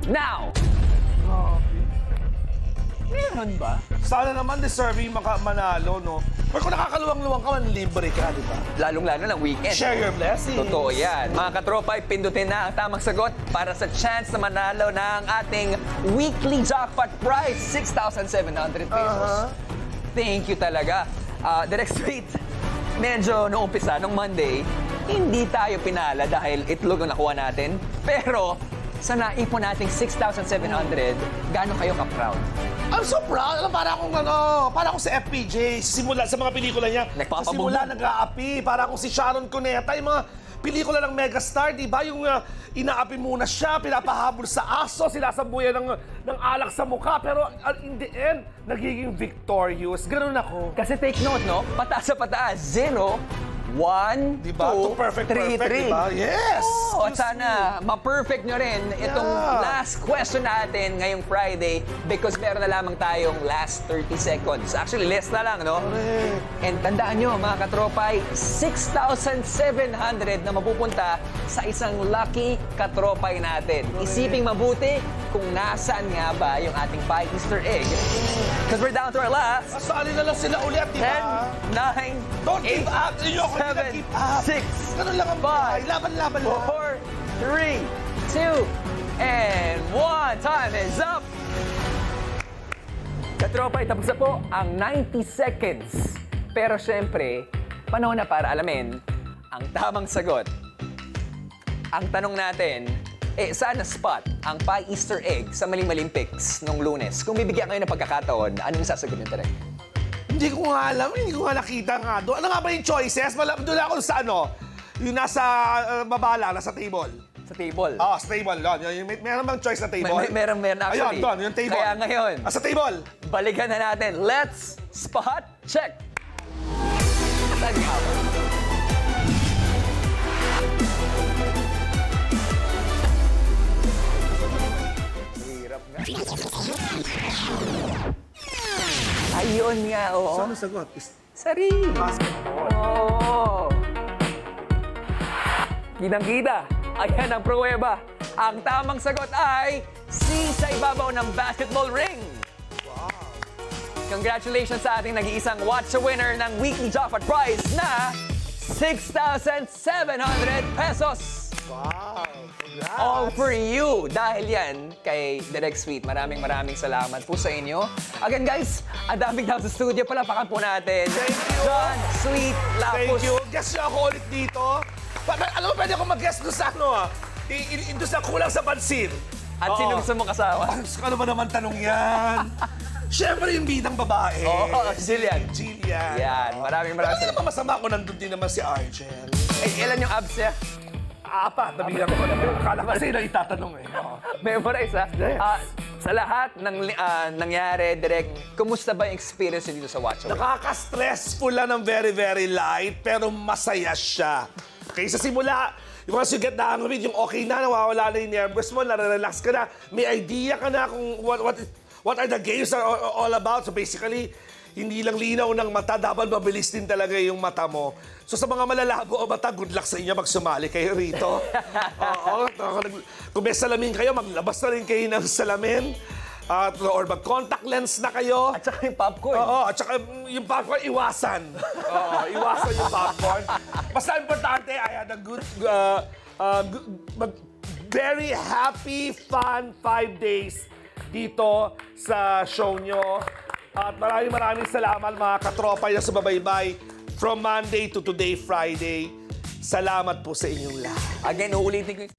now! Meron ba? Sana naman deserving manalo, no? Pero kung nakakaluwang-luwang ka, libre ka, di ba? Lalong-lalo ng weekend. Share your blessings. Totoo yan. Mga katropa, pindutin na ang tamang sagot para sa chance na manalo ng ating weekly jackpot prize, 6,700 pesos. Thank you talaga. Direct Street, medyo noong umpisa, nung Monday, hindi tayo pinala dahil itlog ang nakuha natin. Pero sa naipon nating 6,700, gaano kayo ka-proud? I'm so proud. Para akong sa FPJ. Simula sa mga pelikula niya. Simula nag-aapi. Para akong si Sharon Cuneta. Yung mga pelikula ng megastar, di ba? Yung inaapi muna siya, pinapahabol sa aso, sinasabuyan ng alak sa mukha. Pero in the end, nagiging victorious. Ganun ako. Kasi take note, no? Pataas sa pataas. 0, 1, diba? 2, perfect, 3, 3. Diba? Yes! Oh, at sana ma-perfect nyo rin itong last question natin ngayong Friday because meron na lamang tayong last 30 seconds. Actually, less na lang, no? Correct. And tandaan nyo, mga katropay, 6,700 na mapupunta sa isang lucky katropay natin. Isiping mabuti kung nasaan nga ba yung ating pie Easter egg. Because we're down to our last. Sali na lang sila ulit, di ba? 10, 9, Don't 8, give up. Inyo ako 7, give up. 6, Ganun lang ang buhay. Laban-laban lang. 4, 3, 2, and 1. Time is up! Katropay, tapos na po ang 90 seconds. Pero syempre, panahon na para alamin ang tamang sagot. Ang tanong natin, saan na-spot ang pie Easter egg sa maling-maling picks nung Lunes? Kung bibigyan kayo ng pagkakataon, anong sasagot nyo talaga? Hindi ko nga alam. Hindi ko nga nakita nga doon. Ano nga ba yung choices? Doon ako sa yung nasa baba lang, nasa table. Sa table? Sa table. Meron bang choice na table? Meron actually. Ayun, doon, yung table. Kaya ngayon, sa table. balikan na natin. Let's spot check! Saan nga ba? Hirap nga. Ayun nga, oo. Saan ang sagot? Sari! Basketball. Oo. Kitang-kita. Ayan ang pruweba. Ang tamang sagot ay sa ibabaw ng basketball ring. Wow. Congratulations sa ating nag-iisang What's the Winner ng Weekly Jackpot Prize na 6,700 pesos. Wow. Congrats. All for you. Dahil yan kay Direct Sweet. Maraming salamat po sa inyo. Again guys, ang daming daw sa studio. Palapakan po natin. Thank you. John Sweet Lapus. Thank you. Guest niyo ako ulit dito. Alam mo, pwede ako mag-guest doon sa doon sa kulang sa pansin. At sino gusto mo kasama? Ano ba naman tanong yan? Siyempre yung bidang babae. Oo, Jillian. Jillian. Yan, maraming Pero salamat. hindi naman masama ko nandun din naman si Argel. Ilan yung abs niya? Apat, nabilang ko. Kala kasi na itatanong eh. Memorize, ha? Yes. Sa lahat ng nangyari, Direk, kumusta ba yung experience dito sa Watch Away? Nakaka-stressful lang ng very light, pero masaya siya. Kaysa simula, once you get the hang of it, yung okay na, nawawala na yung nervous mo, nare-relax ka na, may idea ka na kung what are the games are all about. So basically, hindi lang linaw ng mata, dapat mabilis din talaga yung mata mo. So sa mga malalabo o mata, good luck sa inyo, magsumali kayo rito. Oo, kung may salamin kayo, maglabas na rin kayo ng salamin. Or mag-contact lens na kayo. At saka yung popcorn. Oo, at saka yung popcorn, iwasan. Oo, iwasan yung popcorn. Basta importante, I had a very happy, fun 5 days dito sa show nyo. At maraming salamat mga katropay na sumabaybay from Monday to today, Friday. Salamat po sa inyong lahat. Again, uulitin ko